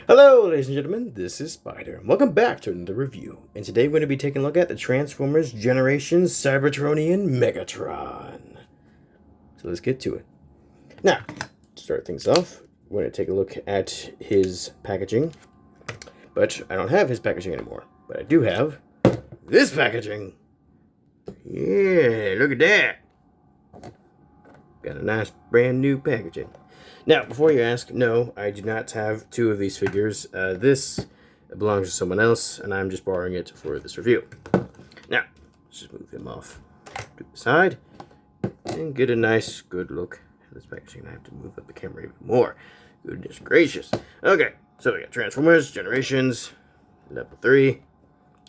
Hello, ladies and gentlemen, this is Spider. Welcome back to another review. And today we're going to be taking a look at the Transformers Generations Cybertronian Megatron. So let's get to it. Now, to start things off, we're going to take a look at his packaging. But I don't have his packaging anymore. But I do have this packaging. Yeah, look at that. Got a nice brand new packaging. Now, before you ask, no, I do not have two of these figures. This belongs to someone else, and I'm just borrowing it for this review. Now, let's just move him off to the side and get a nice, good look at this packaging. I have to move up the camera even more. Goodness gracious. Okay, so we got Transformers, Generations, level 3.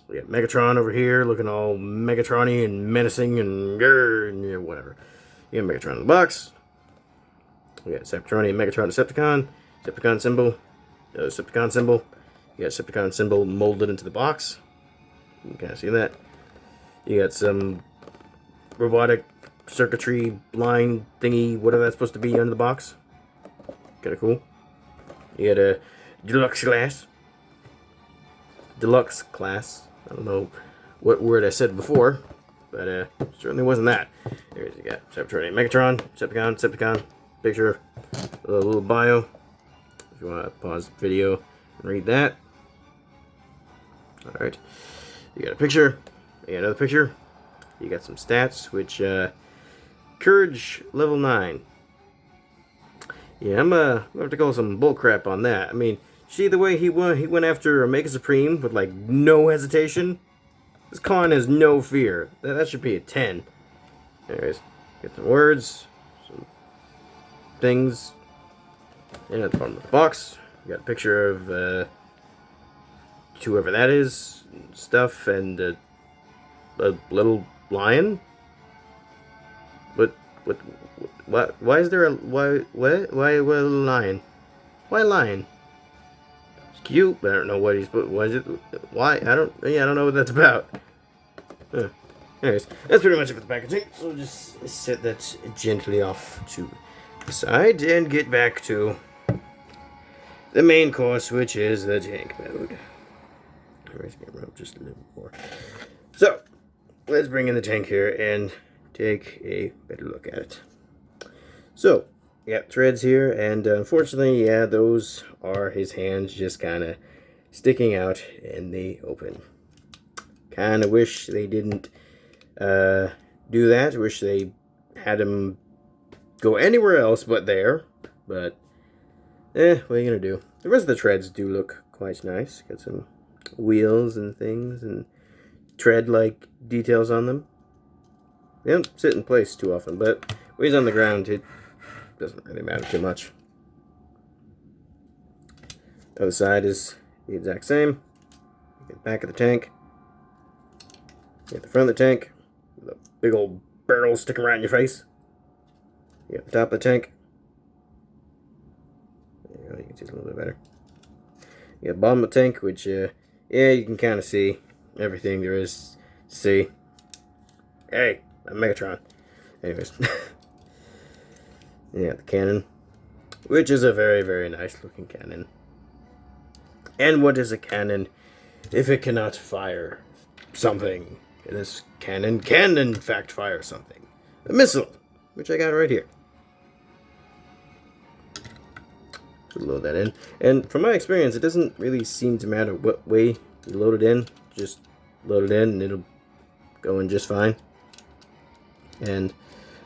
We got Megatron over here, looking all Megatronian and menacing and yeah, whatever. You got Megatron in the box. We got Cybertronian Megatron Decepticon symbol, Decepticon symbol. You got Decepticon symbol molded into the box. You can kind of see that. You got some robotic circuitry line thingy, whatever that's supposed to be, under the box. Kind of cool. You got a Deluxe class. I don't know what word I said before, but certainly wasn't that. Here's you got Cybertronian Megatron, Decepticon. Picture, a little bio, if you want to pause the video and read that. Alright, you got a picture, you got another picture, you got some stats, which, Courage, level 9. Yeah, I'm gonna have to call some bullcrap on that. I mean, see the way he went after Omega Supreme with, like, no hesitation? This con has no fear. That should be a 10. Anyways, get some words. Things, and at the bottom of the box you got a picture of whoever that is, stuff, and a little lion. Why is there a why a lion? Why a lion? It's cute, but I don't know what he's why is it, why I don't know what that's about. Anyways, that's pretty much it for the packaging, so just set that gently off to side and get back to the main course, which is the tank mode. Raise the camera up just a little more. So let's bring in the tank here and take a better look at it. So yeah, threads here, and unfortunately, yeah, those are his hands just kind of sticking out in the open. Kind of wish they didn't do that. Wish they had him go anywhere else but there, but what are you gonna do? The rest of the treads do look quite nice. Got some wheels and things and tread-like details on them. They don't sit in place too often, but when he's on the ground, it doesn't really matter too much. The other side is the exact same. You get the back of the tank. You get the front of the tank. The big old barrel sticking right in your face. You got the top of the tank. There you go, you can see it a little bit better. You got the bottom of the tank, which, yeah, you can kind of see everything there is to see. Hey, I'm Megatron. Anyways. You got the cannon, which is a very, very nice looking cannon. And what is a cannon if it cannot fire something? And this cannon can, in fact, fire something. A missile, which I got right here. Load that in, and from my experience, it doesn't really seem to matter what way you load it in. Just load it in and it'll go in just fine. And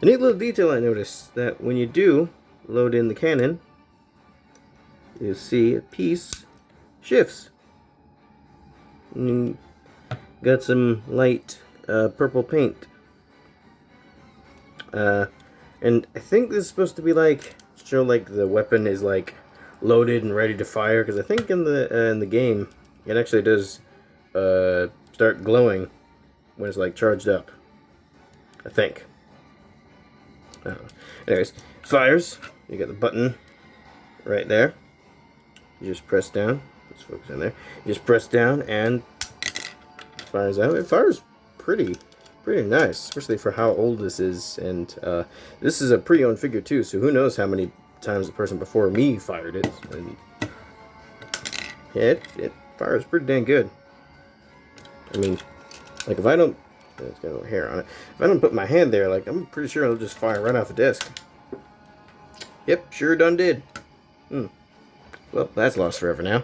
a neat little detail I noticed, that when you do load in the cannon, you'll see a piece shifts. And got some light purple paint, and I think this is supposed to be like show like the weapon is like loaded and ready to fire, because I think in the game it actually does start glowing when it's like charged up. I think. I don't know. Anyways, fires. You got the button right there. You just press down. Let's focus in there. You just press down and it fires out. It fires pretty nice, especially for how old this is. And this is a pre-owned figure too, so who knows how many times the person before me fired it. And it fires pretty dang good. I mean, like if I don't, it's got a little hair on it. If I don't put my hand there, like I'm pretty sure it'll just fire right off the disc. Yep, sure done did. Well, that's lost forever now.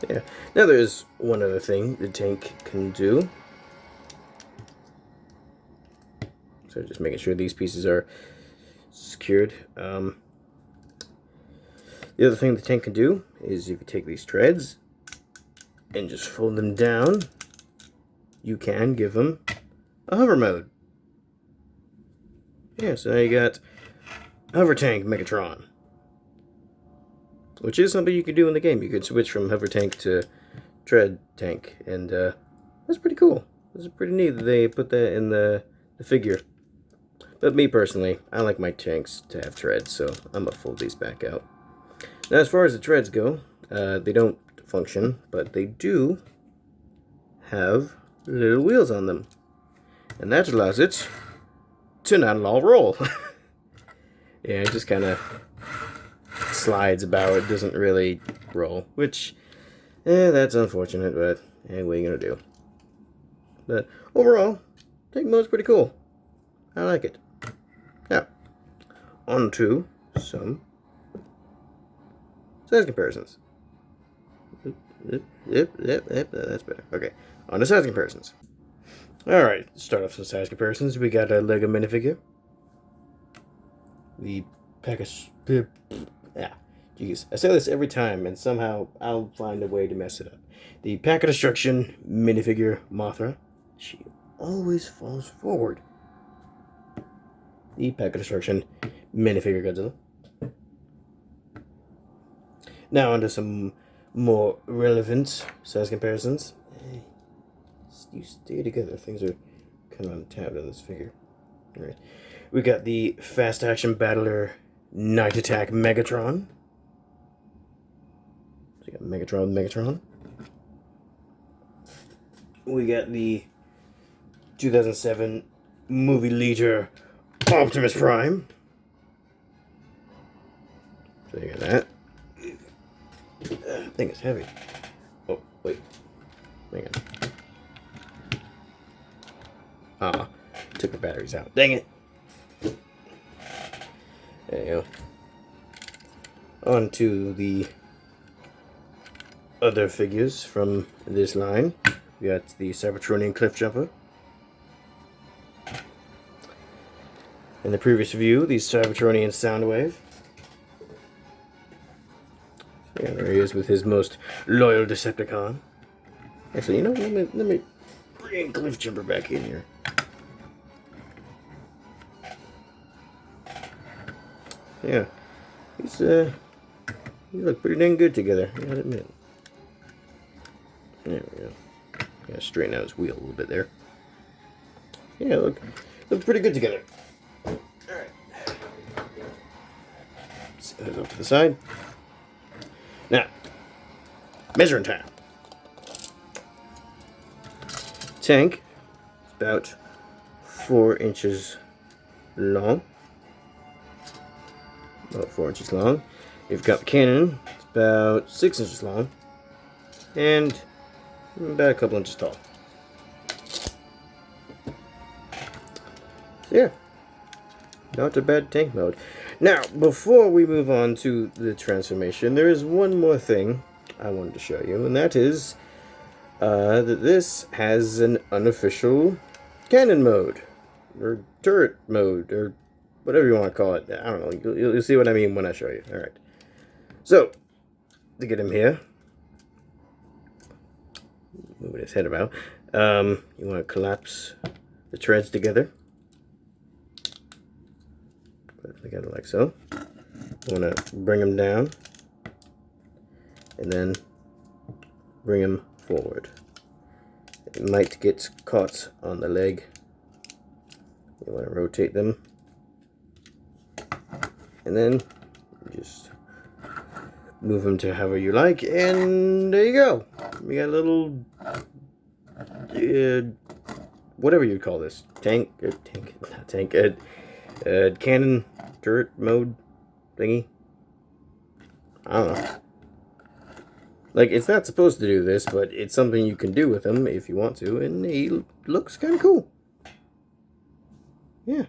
Yeah. Now there's one other thing the tank can do. So just making sure these pieces are secured. The other thing the tank can do is if you take these treads and just fold them down, you can give them a hover mode. Yeah, so now you got Hover Tank Megatron, which is something you could do in the game. You could switch from Hover Tank to Tread Tank, and that's pretty cool. It's pretty neat that they put that in the figure. But me personally, I like my tanks to have treads, so I'm gonna fold these back out. Now, as far as the treads go, they don't function, but they do have little wheels on them, and that allows it to not all roll. Yeah, it just kind of slides about. It doesn't really roll, which, that's unfortunate, but what are you gonna do? But overall, tank mode's pretty cool. I like it. Now, on to some size comparisons. That's better. Okay, on to size comparisons. Alright, start off some size comparisons. We got a Lego minifigure. The package. Yeah, jeez. I say this every time, and somehow I'll find a way to mess it up. The Pack of Destruction minifigure Mothra. She always falls forward. The Pack of Destruction minifigure Godzilla. Now onto some more relevant size comparisons. Hey, you stay together. Things are kind of untapped on this figure. All right. We got the Fast Action Battler Night Attack Megatron. So we got Megatron. We got the 2007 movie leader Optimus Prime. So you got that. I think it's heavy. Oh, wait. Hang on. Took the batteries out. Dang it. There you go. On to the other figures from this line. We got the Cybertronian Cliff Jumper. In the previous review, the Cybertronian Soundwave. Yeah, there he is with his most loyal Decepticon. Actually, you know, let me bring Cliff Jumper back in here. Yeah, he look pretty dang good together, I gotta admit. There we go. Gotta straighten out his wheel a little bit there. Yeah, look pretty good together. Alright. Set those off to the side. Now, measuring time. Tank is about 4 inches long. About 4 inches long. You've got the cannon, it's about 6 inches long, and about a couple inches tall. So yeah, not a bad tank mode. Now, before we move on to the transformation, there is one more thing I wanted to show you, and that is that this has an unofficial cannon mode, or turret mode, or whatever you want to call it. I don't know. You'll see what I mean when I show you. Alright. So, to get him here, moving his head about, you want to collapse the treads together. Put it together like so. You want to bring them down, and then bring them forward. It might get caught on the leg. You want to rotate them. And then just move them to however you like, and there you go. We got a little, whatever you'd call this, cannon turret mode thingy. I don't know. Like, it's not supposed to do this, but it's something you can do with him if you want to, and he looks kind of cool. Yeah.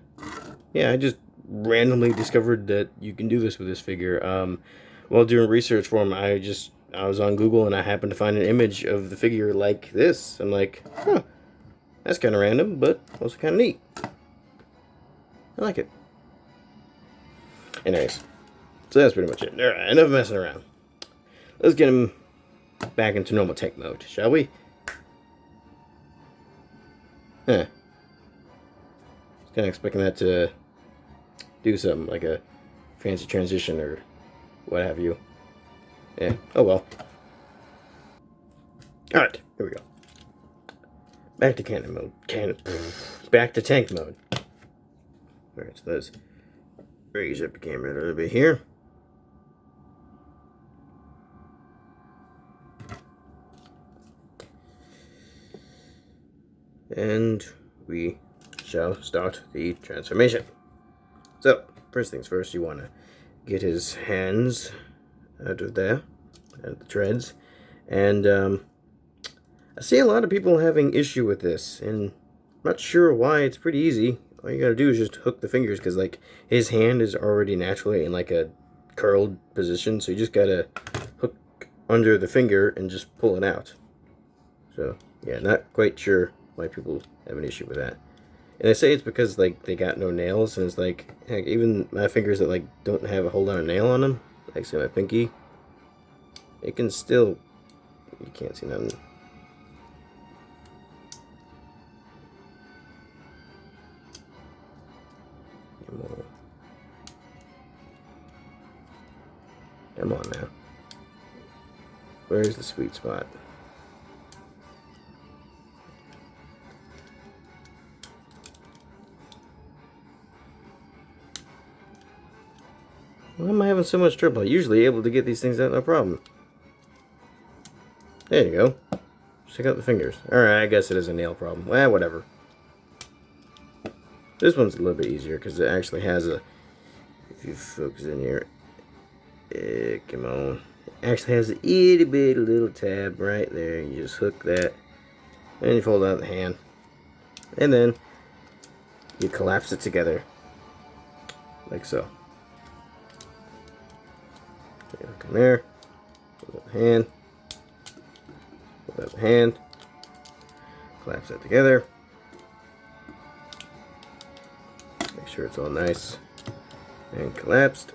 Yeah, I just randomly discovered that you can do this with this figure. While doing research for him, I was on Google and I happened to find an image of the figure like this. I'm like, huh, that's kind of random, but also kind of neat. I like it. Anyways, so that's pretty much it. Alright, enough messing around. Let's get him back into normal tech mode, shall we? Huh. I was kind of expecting that to do something, like a fancy transition or what have you. Yeah, oh well. Alright, here we go. Back to cannon mode. Back to tank mode. Alright, so let's raise up the camera a little bit here. And we shall start the transformation. So, first things first, you want to get his hands out of there, out of the treads. And I see a lot of people having issue with this, and I'm not sure why. It's pretty easy. All you gotta do is just hook the fingers, because like his hand is already naturally in like a curled position, so you just gotta hook under the finger and just pull it out. So yeah, not quite sure why people have an issue with that. And I say it's because like they got no nails, and it's like, heck, even my fingers that like don't have a whole lot of nail on them, like say my pinky, it can still, you can't see nothing. Come on now. Where's the sweet spot? Why am I having so much trouble? I'm usually able to get these things out no problem. There you go. Check out the fingers. Alright, I guess it is a nail problem. Well, whatever. This one's a little bit easier because it actually has a, if you focus in here, come on. It actually has a itty bitty little tab right there. You just hook that, and you fold out the hand, and then you collapse it together, like so. Come there, fold out the hand, fold out the hand, collapse that together. Make sure it's all nice and collapsed.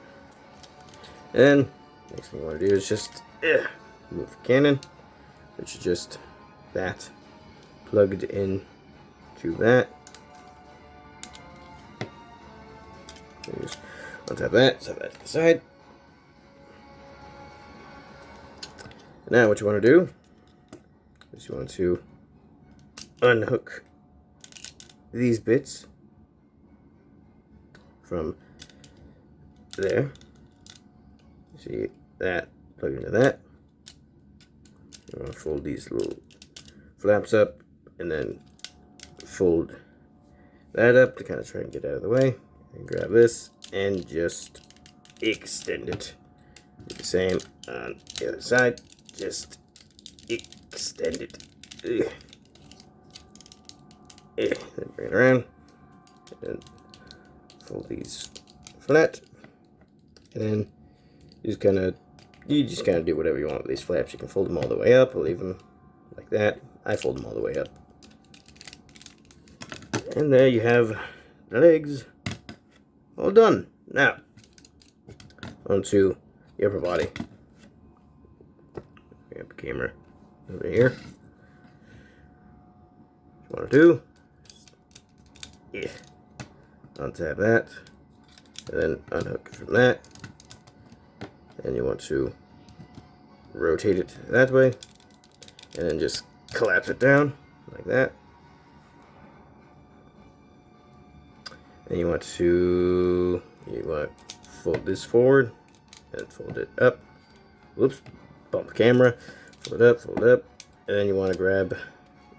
And next thing you want to do is just move the cannon, which is just that plugged in to that. So just untap that, set that to the side. Now what you want to do is you want to unhook these bits from there. See that plug into that. You want to fold these little flaps up and then fold that up to kind of try and get out of the way. And grab this and just extend it. Do the same on the other side. Just extend it. Then bring it around and fold these flat, and then you just kind of do whatever you want with these flaps. You can fold them all the way up or leave them like that. I fold them all the way up, and there you have the legs all done. Now onto the upper body. Grab the camera over here. What you want to do? Yeah. Untap that, and then unhook from that, and you want to rotate it that way, and then just collapse it down like that. And you want to fold this forward and fold it up. Whoops, bump the camera. Fold it up, and then you want to grab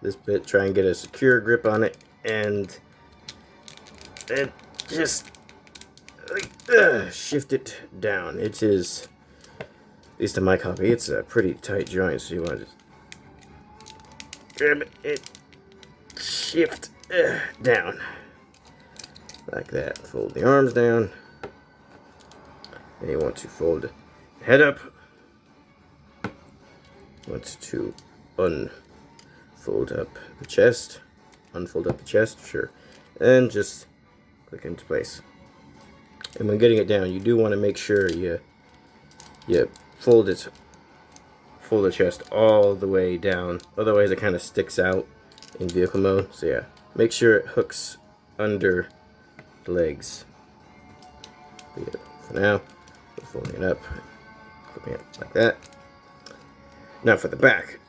this bit, try and get a secure grip on it, and just shift it down. It is least in my copy, it's a pretty tight joint, so you want to just grab it, shift down like that. Fold the arms down, and you want to fold the head up. You want to unfold up the chest, unfold up the chest, sure, and just click into place. And when getting it down, you do want to make sure you fold the chest all the way down. Otherwise, it kind of sticks out in vehicle mode. So yeah, make sure it hooks under the legs. But yeah, for now, we're folding it up, flipping it like that. Now for the back,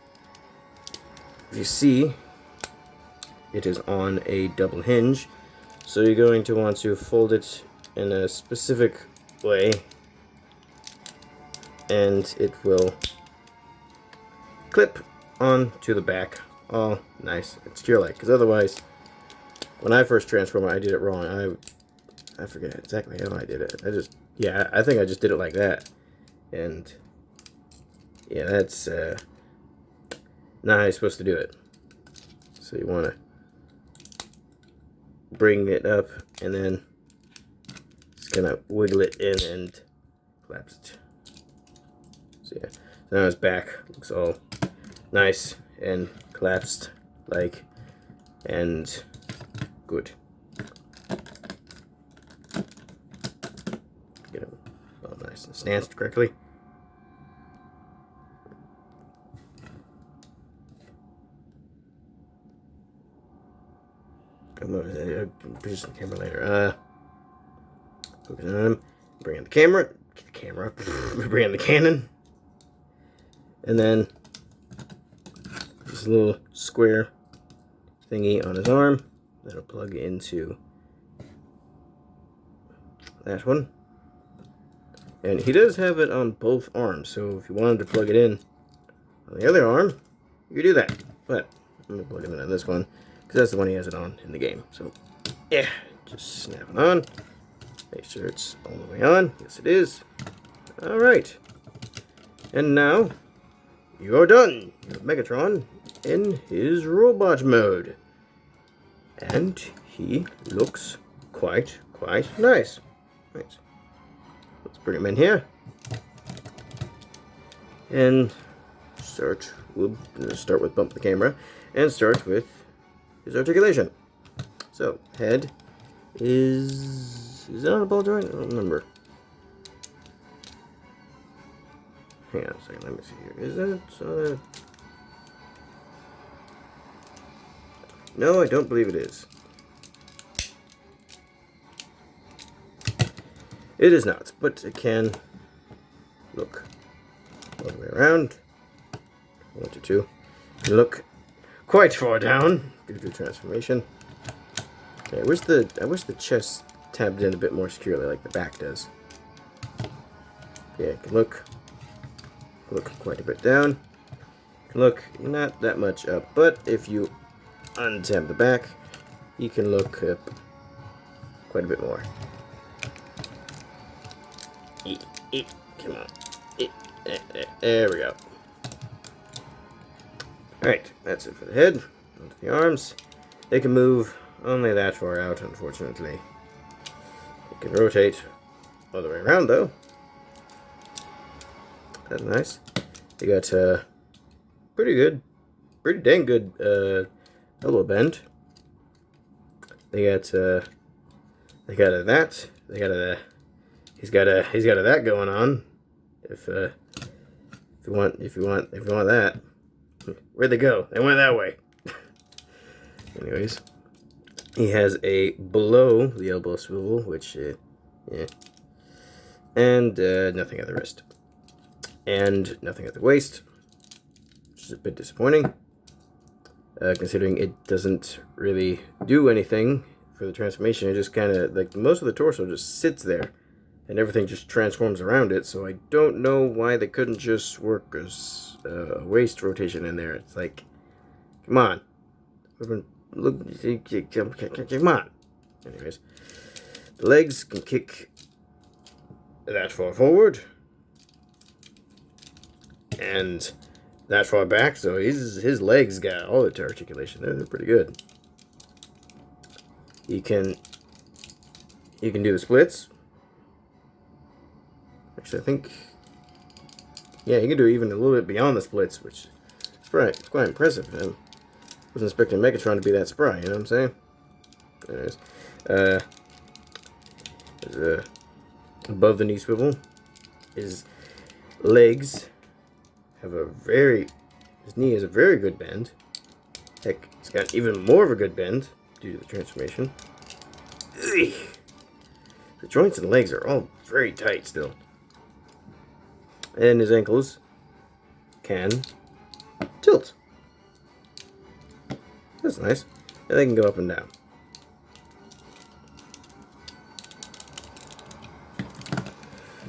if you see, it is on a double hinge, so you're going to want to fold it in a specific way, and it will clip onto the back all nice and secure-like. Because otherwise, when I first transformed it, I did it wrong. I forget exactly how I did it. I think I just did it like that, and yeah, that's not how you're supposed to do it. So you want to bring it up and then just kind of wiggle it in and collapse it. So yeah, so now his back looks all nice and collapsed like and good. Get it all nice and stanced correctly. Position the camera later. Focus on him. Bring in the camera. Get the camera up. Bring in the cannon. And then this little square thingy on his arm that'll plug into that one. And he does have it on both arms, so if you wanted to plug it in on the other arm, you could do that. But I'm gonna plug it in on this one, because that's the one he has it on in the game. So, yeah, just snap it on. Make sure it's all the way on. Yes, it is. Alright. And now, you're done. You have Megatron in his robot mode. And he looks quite nice. Right. Let's bring him in here. And we'll start with bump the camera. And start with his articulation. So, head is it on a ball joint? I don't remember. Hang on a second, let me see here. Is it? No, I don't believe it is. It is not, but it can look all the way around. 1 to 2. Look quite far down due to transformation. Okay, I wish the chest tabbed in a bit more securely, like the back does. Yeah, it can look quite a bit down. It can look not that much up, but if you untab the back, you can look up quite a bit more. Come on. There we go. Alright, that's it for the head. Onto the arms. They can move only that far out, unfortunately. They can rotate all the way around, though. That's nice. They got pretty dang good elbow bend. They got a that. They got a he's got a that going on. If you want that. Where'd they go? They went that way. Anyways, he has a below the elbow swivel, which yeah, and nothing at the wrist, and nothing at the waist, which is a bit disappointing, considering it doesn't really do anything for the transformation. It just kind of, like, most of the torso just sits there, and everything just transforms around it. So I don't know why they couldn't just work a waist rotation in there. It's like, come on, look, come on. Anyways, the legs can kick that far forward. and that far back, so his legs got all the articulation. They're pretty good. He can do the splits. Actually, I think, yeah, he can do even a little bit beyond the splits, which is quite impressive. I wasn't expecting Megatron to be that spry, you know what I'm saying? Anyways, there's above the knee swivel. His legs have his knee has a very good bend. Heck, it's got even more of a good bend due to the transformation. Ugh. The joints and legs are all very tight still. And his ankles can tilt. That's nice. And they can go up and down.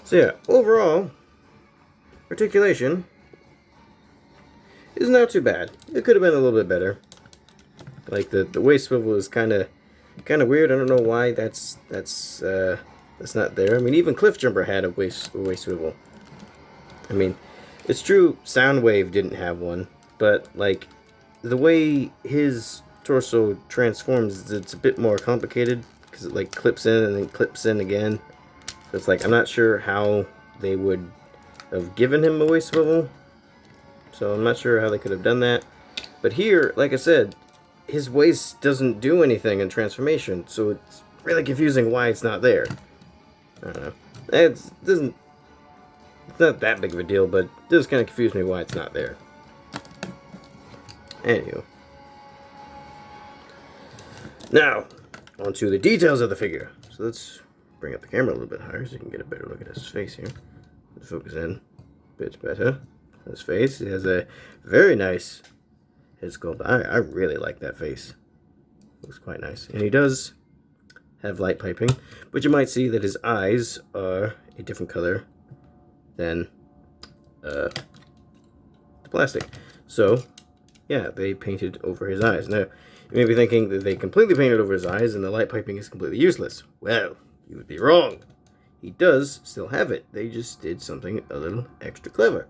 So yeah, overall, articulation is not too bad. It could have been a little bit better. Like the waist swivel is kind of weird. I don't know why that's not there. I mean, even Cliffjumper had a waist swivel. I mean, it's true Soundwave didn't have one, but like the way his torso transforms, it's a bit more complicated because it like clips in and then clips in again. So it's like I'm not sure how they would have given him a waist swivel. So I'm not sure how they could have done that. But here, like I said, his waist doesn't do anything in transformation, so it's really confusing why it's not there. I don't know. It's not that big of a deal, but it does kind of confuse me why it's not there. Anywho. Now, onto the details of the figure. So let's bring up the camera a little bit higher so you can get a better look at his face here. Let's focus in a bit better. His face, he has a very nice head sculpt. I really like that face. Looks quite nice. And he does have light piping, but you might see that his eyes are a different color than the plastic. So, yeah, they painted over his eyes. Now, you may be thinking that they completely painted over his eyes and the light piping is completely useless. Well, you would be wrong. He does still have it. They just did something a little extra clever.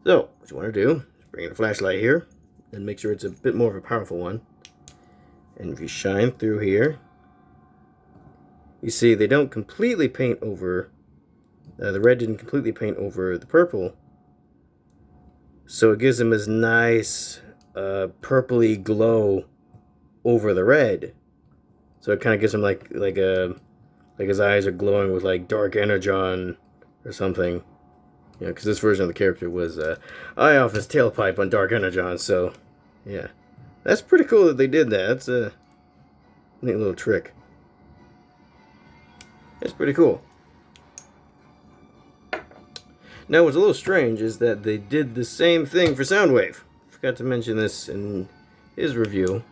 So, what you want to do is bring in a flashlight here and make sure it's a bit more of a powerful one. And if you shine through here, you see they don't completely paint over, the red didn't completely paint over the purple. So it gives him this nice purpley glow over the red. So it kind of gives him like his eyes are glowing with like dark Energon or something. Yeah, because this version of the character was eye off his tailpipe on Dark Energon, so yeah. That's pretty cool that they did that. That's a neat little trick. It's pretty cool. Now, what's a little strange is that they did the same thing for Soundwave. Forgot to mention this in his review,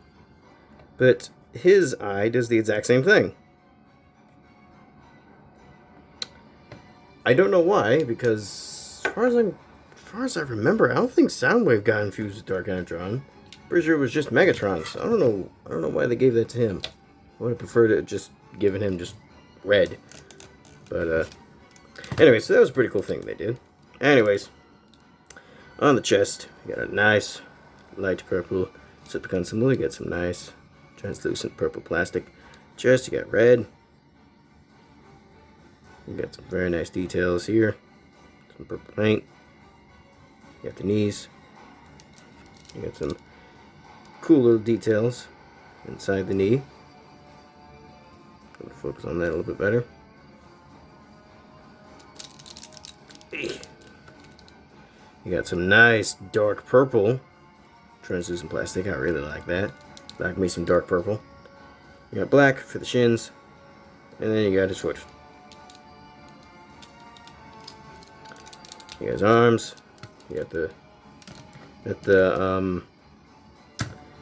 but his eye does the exact same thing. I don't know why, because as far as I remember, I don't think Soundwave got infused with Dark Energon. Pretty sure it was just Megatron, so I don't know why they gave that to him. I would have preferred it just giving him just red. But anyway, so that was a pretty cool thing they did. Anyways, on the chest, you got a nice light purple Decepticon symbol. You got some nice translucent purple plastic. Chest, you got red. You got some very nice details here. Some purple paint. You got the knees. You got some cool little details inside the knee. I'm gonna focus on that a little bit better. You got some nice dark purple translucent plastic. I really like that. Like me some dark purple. You got black for the shins, and then you got his foot. You got his arms. You got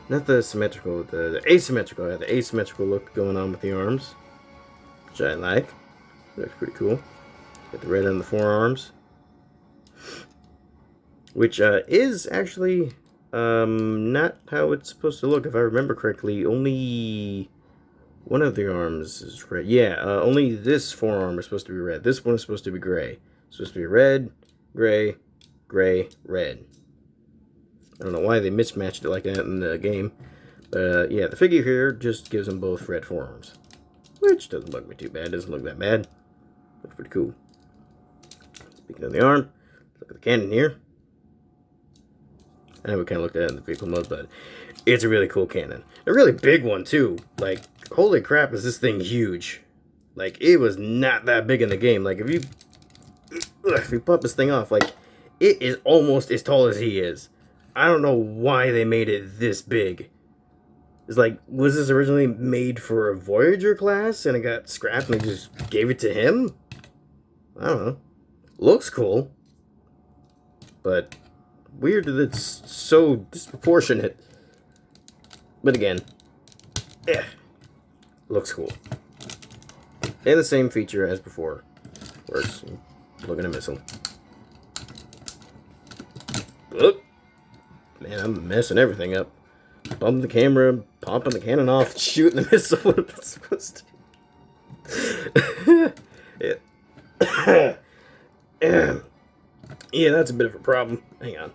not the symmetrical, the asymmetrical. Yeah, the asymmetrical look going on with the arms, which I like. Looks pretty cool. Got the red on the forearms, which is actually not how it's supposed to look. If I remember correctly, only one of the arms is red. Yeah, only this forearm is supposed to be red. This one is supposed to be gray. It's supposed to be red, gray, gray, red. I don't know why they mismatched it like that in the game. But yeah, the figure here just gives them both red forearms. Which doesn't bug me too bad. Doesn't look that bad. Looks pretty cool. Speaking of the arm, look at the cannon here. I know we kind of looked at it in the vehicle mode, but it's a really cool cannon. A really big one, too. Like, holy crap, is this thing huge. Like, it was not that big in the game. Like, if you pop this thing off, like, it is almost as tall as he is. I don't know why they made it this big. It's like, was this originally made for a Voyager class, and it got scrapped, and they just gave it to him? I don't know. Looks cool. But weird that it's so disproportionate. But again, yeah, looks cool. And the same feature as before. Works. Look at a missile. Oop. Man, I'm messing everything up. Bumping the camera, popping the cannon off, shooting the missile. What am I supposed to do? Yeah. Yeah, that's a bit of a problem. Hang on.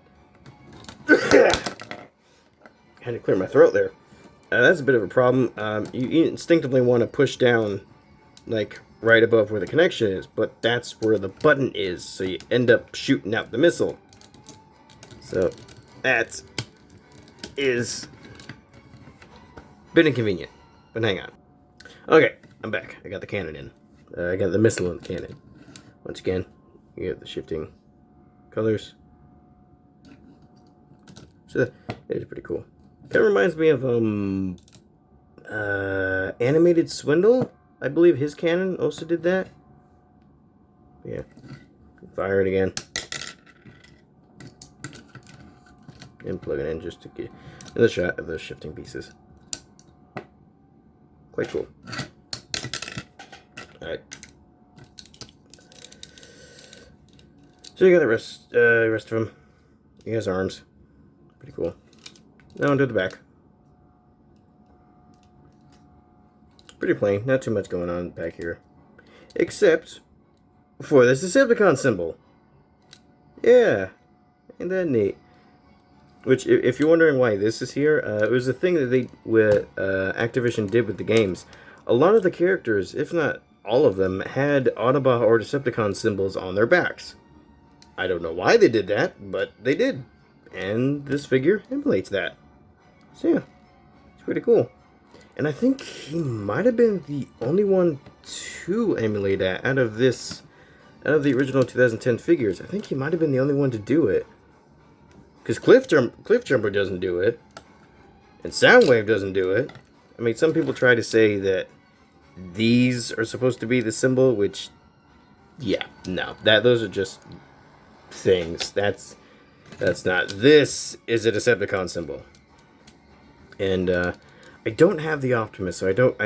Had to clear my throat there. That's a bit of a problem. You instinctively want to push down, like, right above where the connection is, but that's where the button is, so you end up shooting out the missile. So, that is a bit inconvenient, but hang on. Okay, I'm back. I got the cannon in. I got the missile in the cannon. Once again, you get the shifting colors. So, it's pretty cool. Kind of reminds me of, Animated Swindle. I believe his cannon also did that. Yeah. Fire it again. And plug it in just to get another shot of those shifting pieces. Quite cool. Alright. So you got the rest of him. He has arms. Pretty cool. Now onto the back. Pretty plain. Not too much going on back here. Except for this Decepticon symbol. Yeah. Ain't that neat? Which, if you're wondering why this is here, it was a thing that Activision did with the games. A lot of the characters, if not all of them, had Autobot or Decepticon symbols on their backs. I don't know why they did that, but they did. And this figure emulates that. So yeah, it's pretty cool. And I think he might have been the only one to emulate that out of the original 2010 figures. I think he might have been the only one to do it. Because Cliff Jumper doesn't do it. And Soundwave doesn't do it. I mean, some people try to say that these are supposed to be the symbol, which, yeah, no. Those are just things. That's not. This is a Decepticon symbol. And I don't have the Optimus, so I don't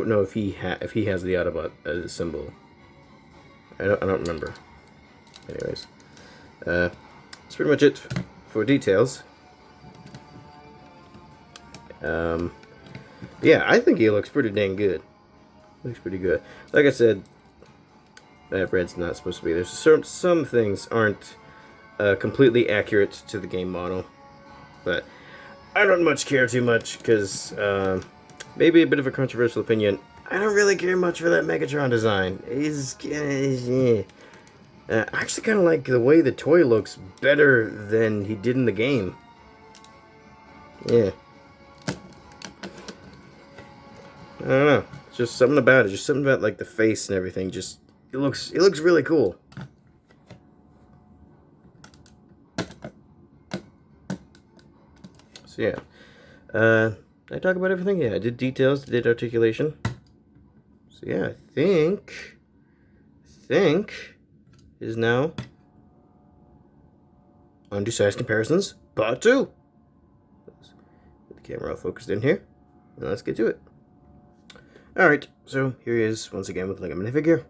know if he has the Autobot symbol. I don't remember. Anyways, that's pretty much it for details. Yeah, I think he looks pretty dang good. Looks pretty good. Like I said, that red's not supposed to be there. Some things aren't completely accurate to the game model, but I don't much care too much because maybe a bit of a controversial opinion. I don't really care much for that Megatron design. I actually kind of like the way the toy looks better than he did in the game. Yeah. I don't know. It's just something about it. Just something about like the face and everything. Just it looks really cool. So yeah. Did I talk about everything? Yeah, I did details, did articulation. So yeah, I think is now on to size comparisons, part 2. Get the camera all focused in here, and let's get to it. Alright, so here he is once again with like a minifigure.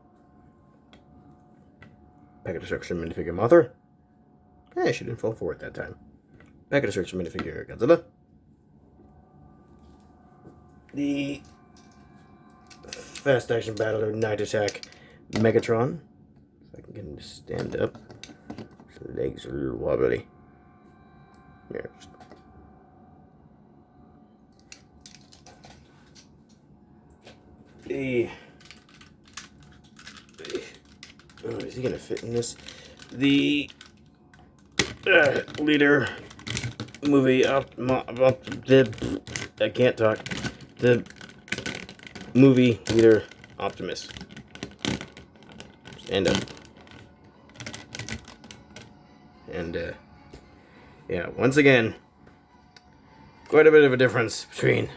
Packet destruction minifigure Mothra. Eh, she didn't fall for it that time. Packet destruction minifigure Godzilla. The fast action battler Night Attack Megatron. If I can get him to stand up. So Legs are a little wobbly. Yeah. Oh, is he gonna fit in this? The leader movie I can't talk. The movie leader Optimus. Stand up. And yeah, once again, quite a bit of a difference between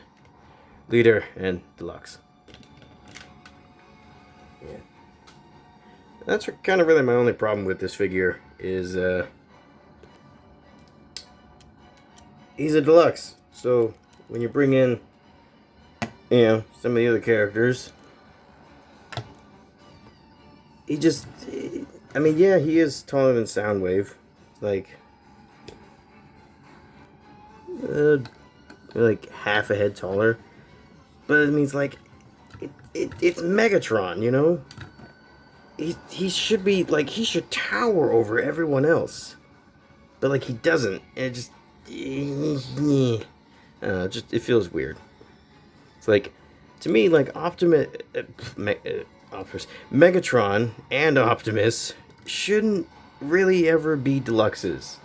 leader and Deluxe. Yeah. That's kind of really my only problem with this figure is he's a Deluxe. So when you bring in, you know, some of the other characters, he just, I mean, yeah, he is taller than Soundwave. Like half a head taller. But it means like it's Megatron, you know? He should be like, he should tower over everyone else. But like he doesn't. And it just it feels weird. It's like, to me, like Megatron and Optimus shouldn't really ever be Deluxes.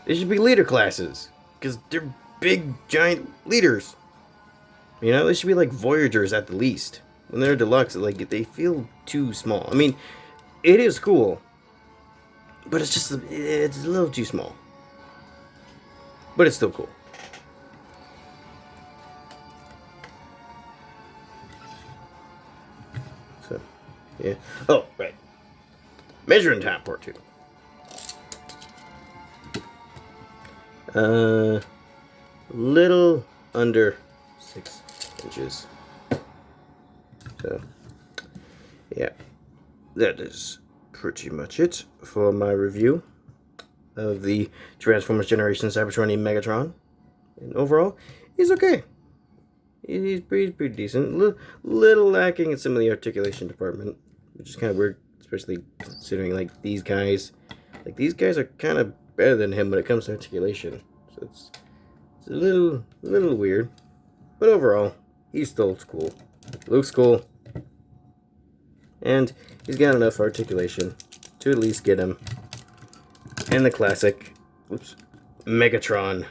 They should be leader classes, because they're big, giant leaders. You know, they should be like Voyagers at the least. When they're Deluxe, like, they feel too small. I mean, it is cool, but it's a little too small. But it's still cool. So, yeah. Oh, right. Measuring time, part 2. Little under 6 inches. So, yeah, that is pretty much it for my review of the Transformers Generations Cybertronian Megatron. And overall, he's okay. He's pretty decent. Little lacking in some of the articulation department, which is kind of weird, especially considering like these guys are kind of better than him when it comes to articulation. So it's a little weird, but overall, he still looks cool. Looks cool, and he's got enough articulation to at least get him in the classic, Megatron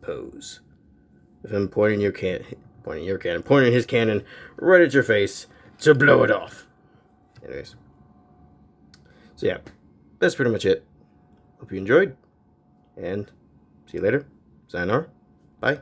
pose. With him pointing his cannon right at your face to blow it off. Anyways, so yeah, that's pretty much it. Hope you enjoyed, and see you later. Sayonara. Bye.